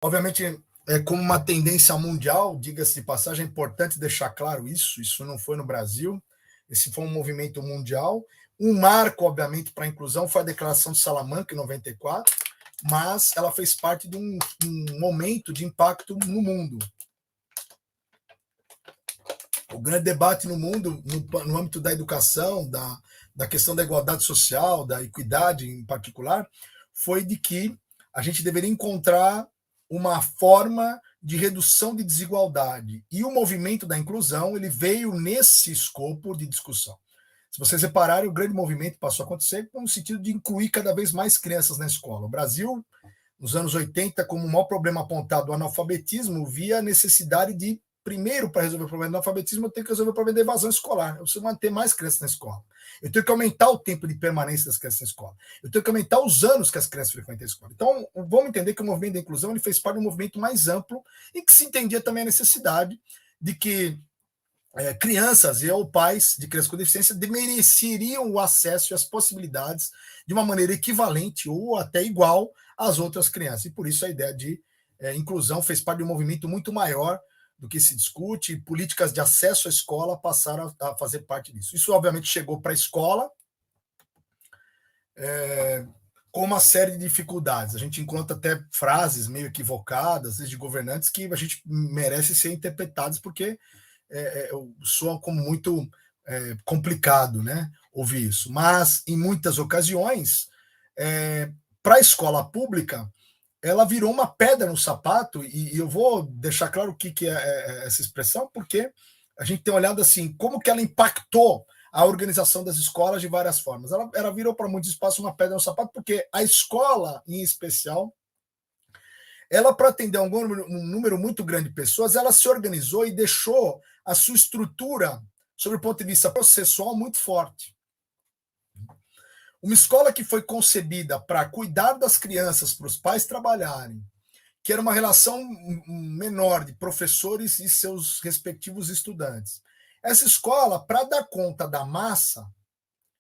Obviamente, como uma tendência mundial, diga-se de passagem, é importante deixar claro isso não foi no Brasil, esse foi um movimento mundial. Um marco, obviamente, para a inclusão foi a Declaração de Salamanca, em 94, mas ela fez parte de um momento de impacto no mundo. O grande debate no mundo, no âmbito da educação, da questão da igualdade social, da equidade em particular, foi de que a gente deveria encontrar uma forma de redução de desigualdade. E o movimento da inclusão ele veio nesse escopo de discussão. Se vocês repararem, o grande movimento passou a acontecer no sentido de incluir cada vez mais crianças na escola. O Brasil, nos anos 80, como o maior problema apontado, o analfabetismo, via a necessidade de, primeiro, para resolver o problema do analfabetismo, eu tenho que resolver o problema da evasão escolar. Eu preciso manter mais crianças na escola. Eu tenho que aumentar o tempo de permanência das crianças na escola. Eu tenho que aumentar os anos que as crianças frequentam a escola. Então, vamos entender que o movimento da inclusão ele fez parte de um movimento mais amplo em que se entendia também a necessidade de que crianças e ou pais de crianças com deficiência mereceriam o acesso e as possibilidades de uma maneira equivalente ou até igual às outras crianças. E por isso a ideia de inclusão fez parte de um movimento muito maior do que se discute, e políticas de acesso à escola passaram a fazer parte disso. Isso, obviamente, chegou para a escola com uma série de dificuldades. A gente encontra até frases meio equivocadas de governantes que a gente merece ser interpretadas porque soa como muito complicado, né, ouvir isso. Mas, em muitas ocasiões, para a escola pública, ela virou uma pedra no sapato, e eu vou deixar claro o que é essa expressão, porque a gente tem olhado assim, como que ela impactou a organização das escolas de várias formas. Ela virou para muitos espaços uma pedra no sapato, porque a escola, em especial, ela, para atender um número muito grande de pessoas, ela se organizou e deixou a sua estrutura, sob o ponto de vista processual, muito forte. Uma escola que foi concebida para cuidar das crianças, para os pais trabalharem, que era uma relação menor de professores e seus respectivos estudantes. Essa escola, para dar conta da massa,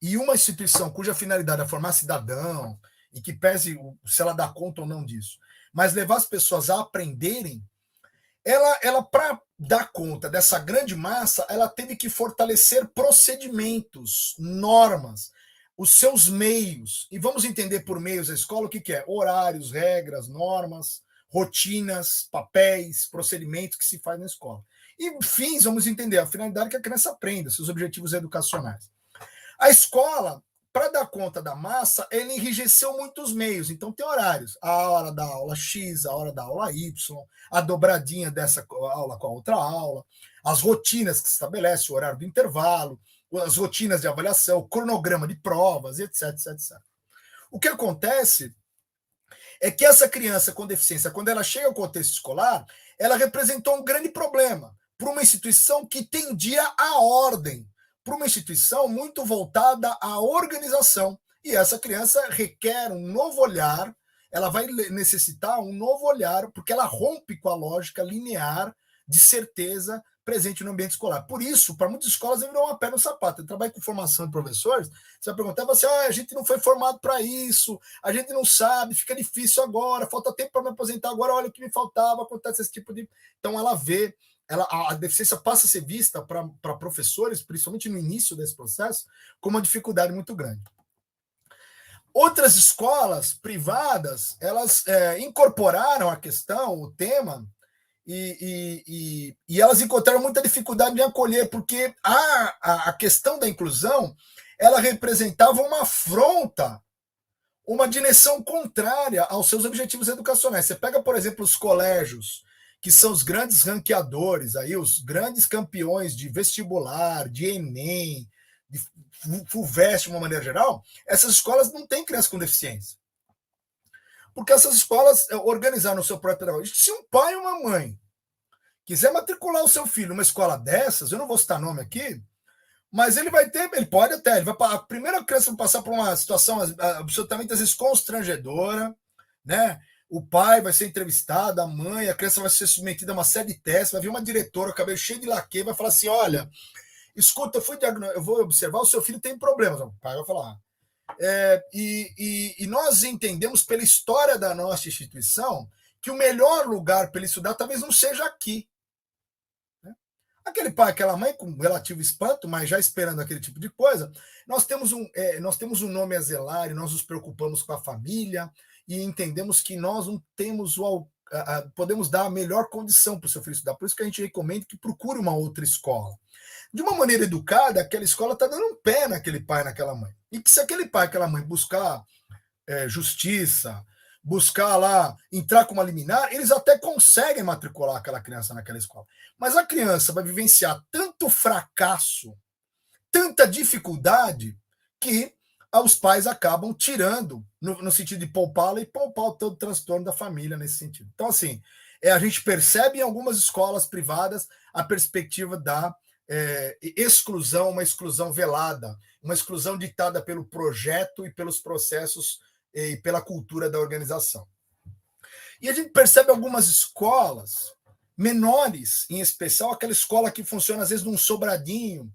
e uma instituição cuja finalidade é formar cidadão, e que pese se ela dá conta ou não disso, mas levar as pessoas a aprenderem, ela para dar conta dessa grande massa, ela teve que fortalecer procedimentos, normas, os seus meios. E vamos entender por meios da escola o que é: horários, regras, normas, rotinas, papéis, procedimentos que se faz na escola. E fins, vamos entender a finalidade que a criança aprenda, seus objetivos educacionais. A escola, para dar conta da massa, ele enrijeceu muitos meios. Então, tem horários. A hora da aula X, a hora da aula Y, a dobradinha dessa aula com a outra aula, as rotinas que se estabelece, o horário do intervalo, as rotinas de avaliação, o cronograma de provas, etc, etc, etc. O que acontece é que essa criança com deficiência, quando ela chega ao contexto escolar, ela representou um grande problema para uma instituição que tendia à ordem, para uma instituição muito voltada à organização. E essa criança requer um novo olhar, ela vai necessitar um novo olhar, porque ela rompe com a lógica linear de certeza presente no ambiente escolar. Por isso, para muitas escolas, ele virou uma pedra no sapato. Eu trabalho com formação de professores, você vai perguntar, você, a gente não foi formado para isso, a gente não sabe, fica difícil agora, falta tempo para me aposentar agora, olha o que me faltava, acontece esse tipo de... Então, ela vê, a deficiência passa a ser vista para professores, principalmente no início desse processo, como uma dificuldade muito grande. Outras escolas privadas, elas incorporaram a questão, o tema, e elas encontraram muita dificuldade em acolher, porque a questão da inclusão, ela representava uma afronta, uma direção contrária aos seus objetivos educacionais. Você pega, por exemplo, os colégios, que são os grandes ranqueadores, aí, os grandes campeões de vestibular, de Enem, de FUVEST, de uma maneira geral, essas escolas não têm crianças com deficiência. Porque essas escolas organizaram o seu próprio pedagógico. Se um pai ou uma mãe quiser matricular o seu filho numa escola dessas, eu não vou citar nome aqui, mas ele vai ter, ele pode até, a primeira criança vai passar por uma situação absolutamente, às vezes, constrangedora, né? O pai vai ser entrevistado, a mãe, a criança vai ser submetida a uma série de testes, vai vir uma diretora, o cabelo cheio de laque, vai falar assim, olha, escuta, eu vou observar, o seu filho tem problemas. O pai vai falar. E nós entendemos, pela história da nossa instituição, que o melhor lugar para ele estudar talvez não seja aqui. Né? Aquele pai, aquela mãe, com relativo espanto, mas já esperando aquele tipo de coisa, nós temos um nome a zelar, e nós nos preocupamos com a família, e entendemos que nós não temos podemos dar a melhor condição para o seu filho estudar. Por isso que a gente recomenda que procure uma outra escola. De uma maneira educada, aquela escola está dando um pé naquele pai, naquela mãe. E que se aquele pai, aquela mãe buscar justiça, buscar lá, entrar com uma liminar, eles até conseguem matricular aquela criança naquela escola. Mas a criança vai vivenciar tanto fracasso, tanta dificuldade, que os pais acabam tirando, no sentido de poupá-la e poupar todo o transtorno da família nesse sentido. Então, assim, a gente percebe em algumas escolas privadas a perspectiva da exclusão, uma exclusão velada, uma exclusão ditada pelo projeto e pelos processos e pela cultura da organização. E a gente percebe algumas escolas menores, em especial aquela escola que funciona às vezes num sobradinho,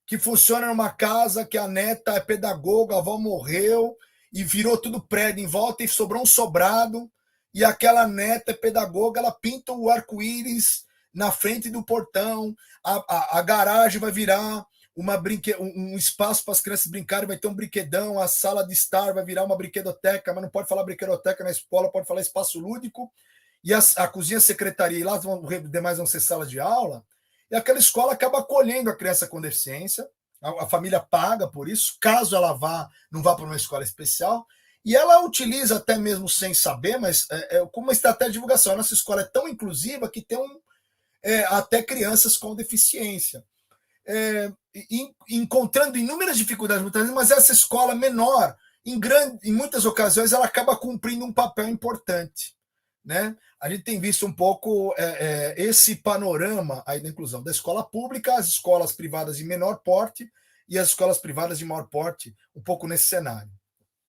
que funciona numa casa que a neta é pedagoga, a avó morreu e virou tudo prédio em volta e sobrou um sobrado, e aquela neta é pedagoga, ela pinta o arco-íris na frente do portão, a garagem vai virar um espaço para as crianças brincarem, vai ter um brinquedão, a sala de estar vai virar uma brinquedoteca, mas não pode falar brinquedoteca na escola, pode falar espaço lúdico, e a cozinha, a secretaria, e lá os demais vão ser sala de aula, e aquela escola acaba acolhendo a criança com deficiência, a família paga por isso, caso ela não vá para uma escola especial, e ela utiliza até mesmo sem saber, mas como uma estratégia de divulgação. A nossa escola é tão inclusiva que tem até crianças com deficiência. Encontrando inúmeras dificuldades, muitas vezes, mas essa escola menor, em muitas ocasiões, ela acaba cumprindo um papel importante. Né? A gente tem visto um pouco esse panorama aí da inclusão da escola pública, as escolas privadas de menor porte e as escolas privadas de maior porte, um pouco nesse cenário.